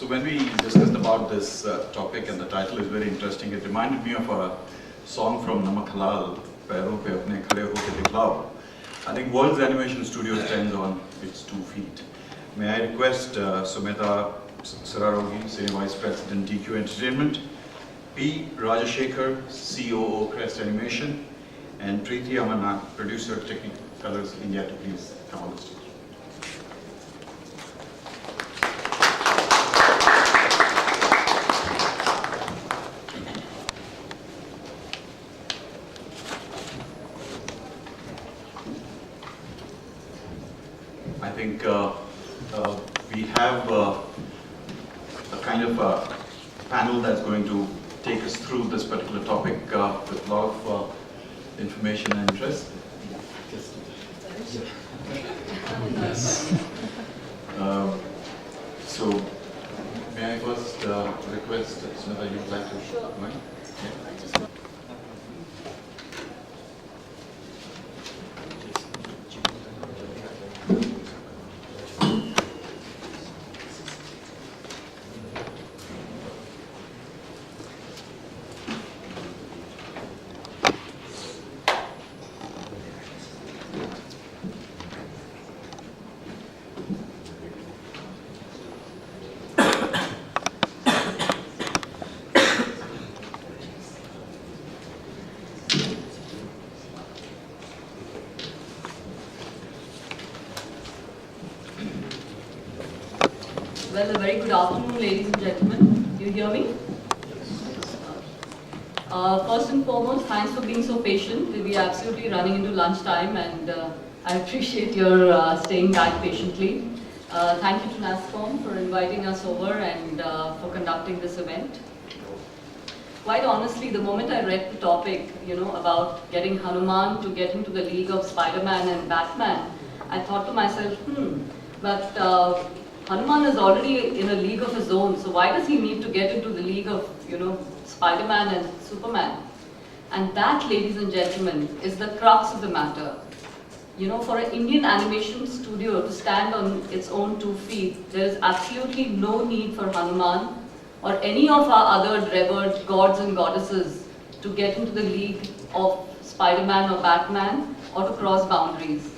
So when we discussed about this topic, and the title is very interesting, it reminded me of a song from Namak Halal, Pairo Pe Apne Khade Ho Ke Dikhao. I think World's Animation Studio stands on its 2 feet. May I request Sumita Sararogi, Senior Vice President, DQ Entertainment, P. Rajashekar, COO, Crest Animation, and Preeti Amarnath, Producer, Technicolors India, to please come on the stage. I think we have a kind of a panel that's going to take us through this particular topic with a lot of information and interest. So, may I first request Smita, you'd like to? Sure. Right? Yeah. Well, a very good afternoon, ladies and gentlemen. Do you hear me? First and foremost, thanks for being so patient. We're absolutely running into lunchtime, and I appreciate your staying back patiently. Thank you to NASSCOM for inviting us over and for conducting this event. Quite honestly, the moment I read the topic, about getting Hanuman to get into the league of Spider-Man and Batman, I thought to myself, but Hanuman is already in a league of his own, so why does he need to get into the league of, Spider-Man and Superman? And that, ladies and gentlemen, is the crux of the matter. For an Indian animation studio to stand on its own 2 feet, there is absolutely no need for Hanuman or any of our other revered gods and goddesses to get into the league of Spider-Man or Batman or to cross boundaries.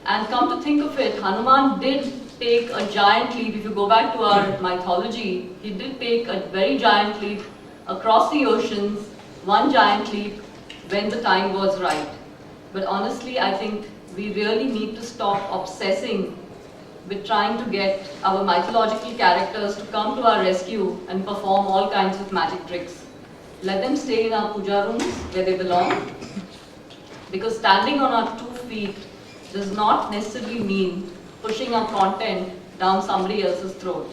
And come to think of it, Hanuman did take a giant leap. If you go back to our mythology, he did take a very giant leap across the oceans, one giant leap when the time was right. But honestly, I think we really need to stop obsessing with trying to get our mythological characters to come to our rescue and perform all kinds of magic tricks. Let them stay in our puja rooms where they belong, because standing on our 2 feet does not necessarily mean pushing our content down somebody else's throat.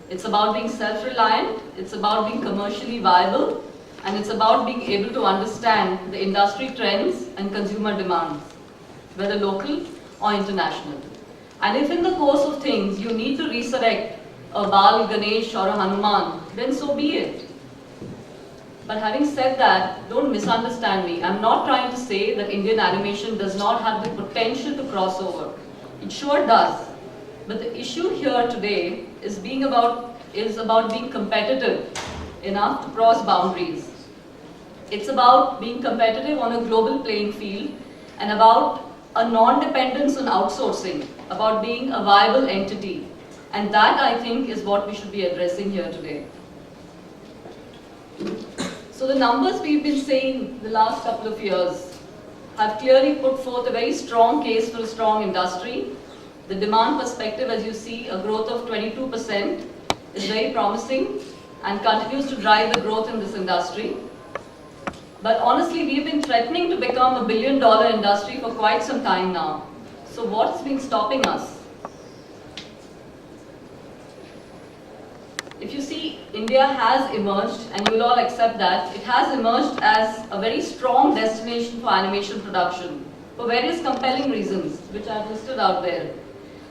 It's about being self-reliant, it's about being commercially viable, and it's about being able to understand the industry trends and consumer demands, whether local or international. And if in the course of things you need to resurrect a Baal, Ganesh or a Hanuman, then so be it. But having said that, don't misunderstand me. I'm not trying to say that Indian animation does not have the potential to cross over. It sure does. But the issue here today is about being competitive enough to cross boundaries. It's about being competitive on a global playing field and about a non-dependence on outsourcing, about being a viable entity. And that, I think, is what we should be addressing here today. So the numbers we've been seeing the last couple of years have clearly put forth a very strong case for a strong industry. The demand perspective, as you see, a growth of 22% is very promising and continues to drive the growth in this industry. But honestly, we've been threatening to become a billion-dollar industry for quite some time now. So what's been stopping us? If you see, India has emerged, and you'll all accept that, it has emerged as a very strong destination for animation production for various compelling reasons, which I've listed out there.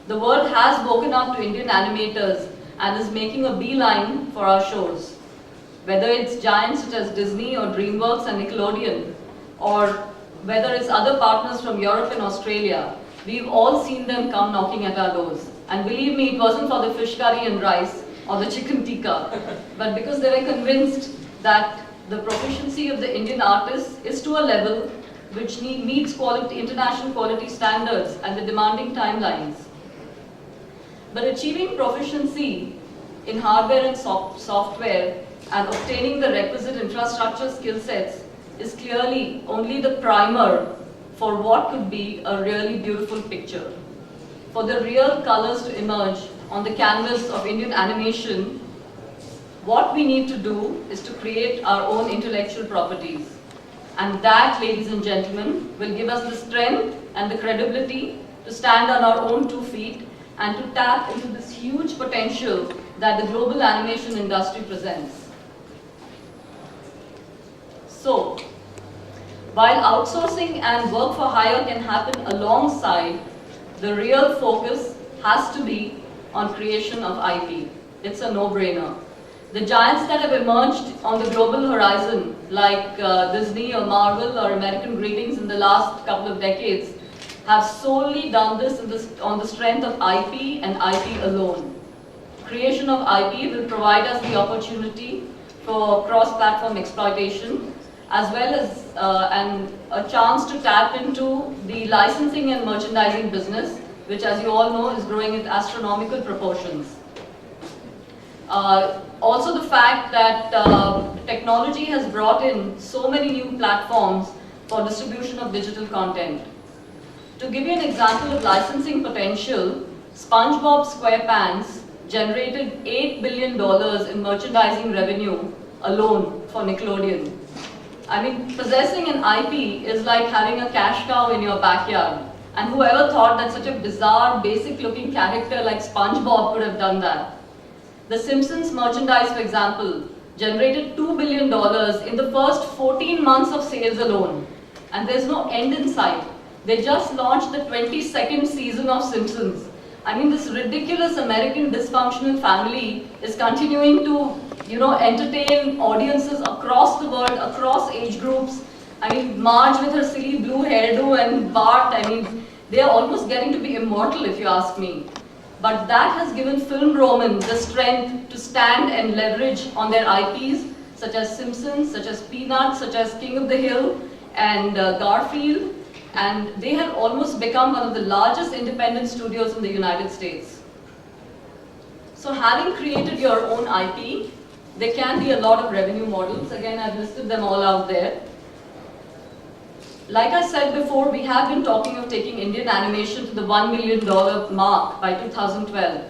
The world has woken up to Indian animators and is making a beeline for our shows. Whether it's giants such as Disney or DreamWorks and Nickelodeon, or whether it's other partners from Europe and Australia, we've all seen them come knocking at our doors. And believe me, it wasn't for the fish curry and rice. or the chicken tikka, but because they were convinced that the proficiency of the Indian artists is to a level which meets international quality standards and the demanding timelines. But achieving proficiency in hardware and software and obtaining the requisite infrastructure skill sets is clearly only the primer for what could be a really beautiful picture. For the real colors to emerge on the canvas of Indian animation, what we need to do is to create our own intellectual properties. And that, ladies and gentlemen, will give us the strength and the credibility to stand on our own 2 feet and to tap into this huge potential that the global animation industry presents. So, while outsourcing and work for hire can happen alongside, the real focus has to be on creation of IP. It's a no-brainer. The giants that have emerged on the global horizon, like Disney or Marvel or American Greetings in the last couple of decades, have solely done this on the strength of IP and IP alone. Creation of IP will provide us the opportunity for cross-platform exploitation, as well as a chance to tap into the licensing and merchandising business, which, as you all know, is growing at astronomical proportions. Also the fact that technology has brought in so many new platforms for distribution of digital content. To give you an example of licensing potential, SpongeBob SquarePants generated $8 billion in merchandising revenue alone for Nickelodeon. I mean, possessing an IP is like having a cash cow in your backyard. And whoever thought that such a bizarre, basic-looking character like SpongeBob could have done that? The Simpsons merchandise, for example, generated $2 billion in the first 14 months of sales alone. And there's no end in sight. They just launched the 22nd season of Simpsons. I mean, this ridiculous American dysfunctional family is continuing to, entertain audiences across the world, across age groups. I mean, Marge with her silly blue hairdo and Bart, I mean, they are almost getting to be immortal if you ask me. But that has given Film Roman the strength to stand and leverage on their IPs, such as Simpsons, such as Peanuts, such as King of the Hill, and Garfield. And they have almost become one of the largest independent studios in the United States. So having created your own IP, there can be a lot of revenue models. Again, I've listed them all out there. Like I said before, we have been talking of taking Indian animation to the $1 million mark by 2012.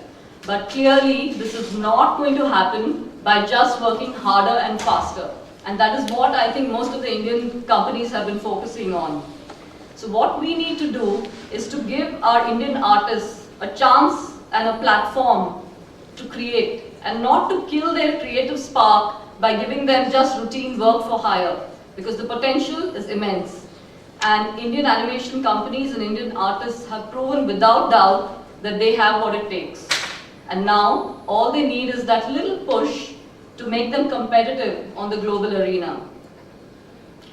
But clearly, this is not going to happen by just working harder and faster. And that is what I think most of the Indian companies have been focusing on. So what we need to do is to give our Indian artists a chance and a platform to create, and not to kill their creative spark by giving them just routine work for hire, because the potential is immense. And Indian animation companies and Indian artists have proven without doubt that they have what it takes. And now, all they need is that little push to make them competitive on the global arena.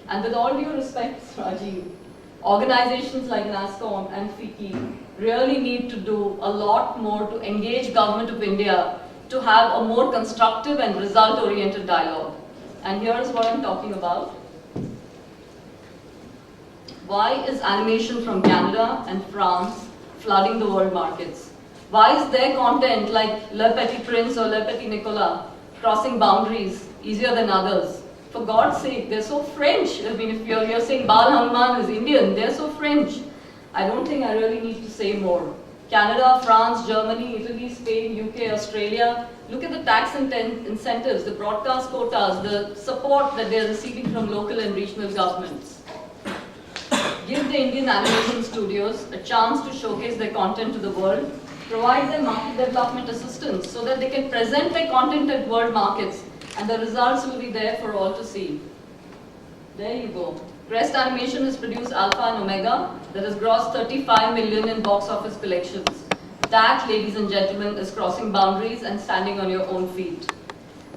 And with all due respect, Rajiv, organizations like NASSCOM and FICCI really need to do a lot more to engage Government of India to have a more constructive and result-oriented dialogue. And here's what I'm talking about. Why is animation from Canada and France flooding the world markets? Why is their content like Le Petit Prince or Le Petit Nicolas crossing boundaries easier than others? For God's sake, they're so French. I mean, if you're saying Bal Hanuman is Indian, they're so French. I don't think I really need to say more. Canada, France, Germany, Italy, Spain, UK, Australia. Look at the tax incentives, the broadcast quotas, the support that they're receiving from local and regional governments. Give the Indian animation studios a chance to showcase their content to the world. Provide them market development assistance so that they can present their content at world markets, and the results will be there for all to see. There you go. Crest Animation has produced Alpha and Omega that has grossed 35 million in box office collections. That, ladies and gentlemen, is crossing boundaries and standing on your own feet.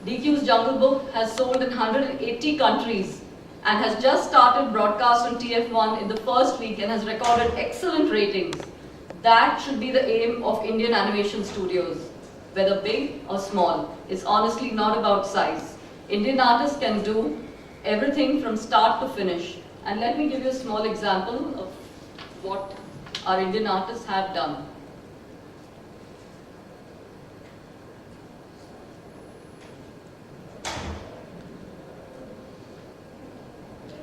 DQ's Jungle Book has sold in 180 countries and has just started broadcast on TF1 in the first week and has recorded excellent ratings. That should be the aim of Indian animation studios. whether big or small. It's honestly not about size. Indian artists can do everything from start to finish. And let me give you a small example of what our Indian artists have done.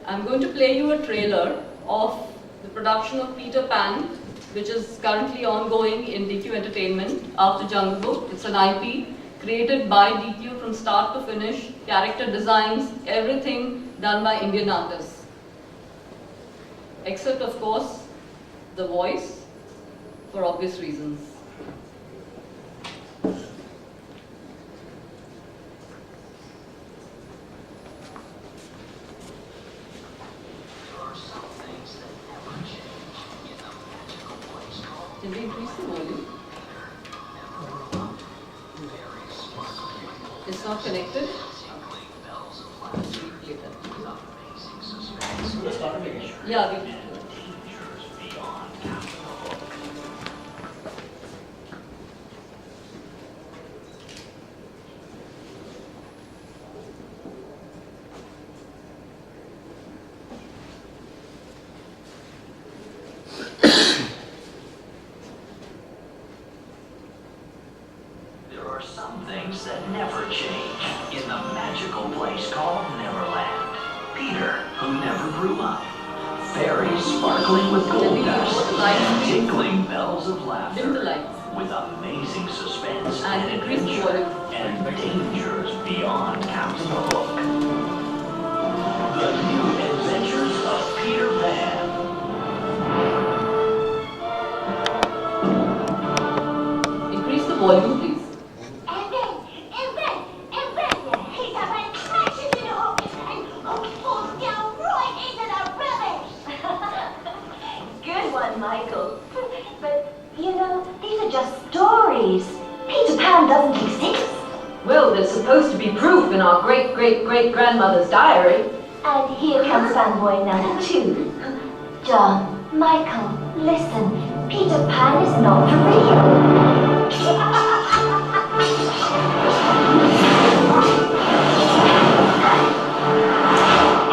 I'm going to play you a trailer of the production of Peter Pan, which is currently ongoing in DQ Entertainment after Jungle Book. It's an IP created by DQ from start to finish, character designs, everything done by Indian artists. Except, of course, the voice, for obvious reasons. Can we increase the volume? It's not connected? Yeah, we Some things that never change in the magical place called Neverland. Peter, who never grew up. Fairies sparkling with gold dust and tinkling bells of laughter. With amazing suspense and adventure and dangers beyond Captain Hook. The new adventures of Peter Pan. increase the volume, please. Michael. But, you know, these are just stories. Peter Pan doesn't exist. Well, there's supposed to be proof in our great-great-great-grandmother's diary. And here comes fanboy number 2. John, Michael, listen. Peter Pan is not real.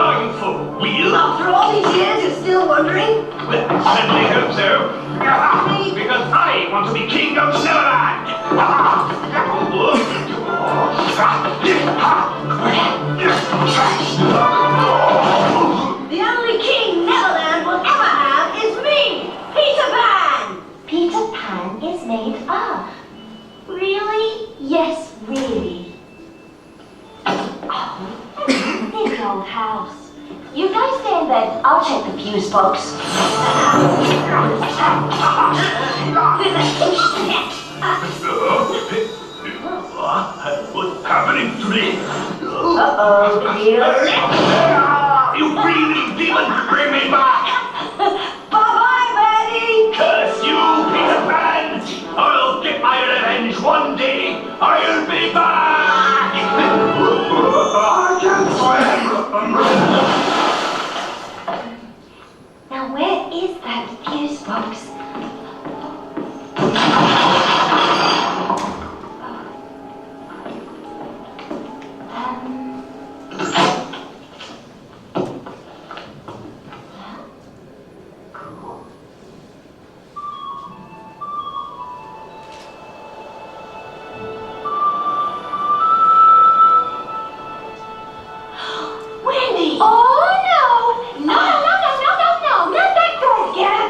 Are you for real? After all these years, you're still wondering? Well, I certainly hope so. Because I want to be king of Neverland. The only king Neverland will ever have is me, Peter Pan! Peter Pan is made up. Really? Yes, really. Oh, this old house. You guys stay in bed. I'll check the fuse box. What's happening to me? Uh-oh, dear. You breathing demon, bring me back! Bye-bye, Betty! Curse you, Peter Pan! I'll get my revenge one day! I'll be back! I can't swim! Now where is that fuse box? Cool. Wendy! Oh no! No, not that door again!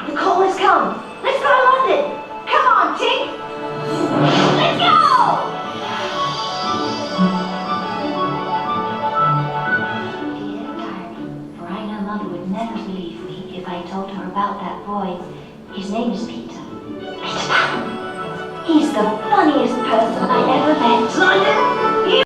The call has come. Let's go to London. Come on, Tink. Let's go! Dear darling, for I know Mother would never believe me if I told her about that boy. His name is Peter. Peter Pan. He's the funniest person I ever met. London!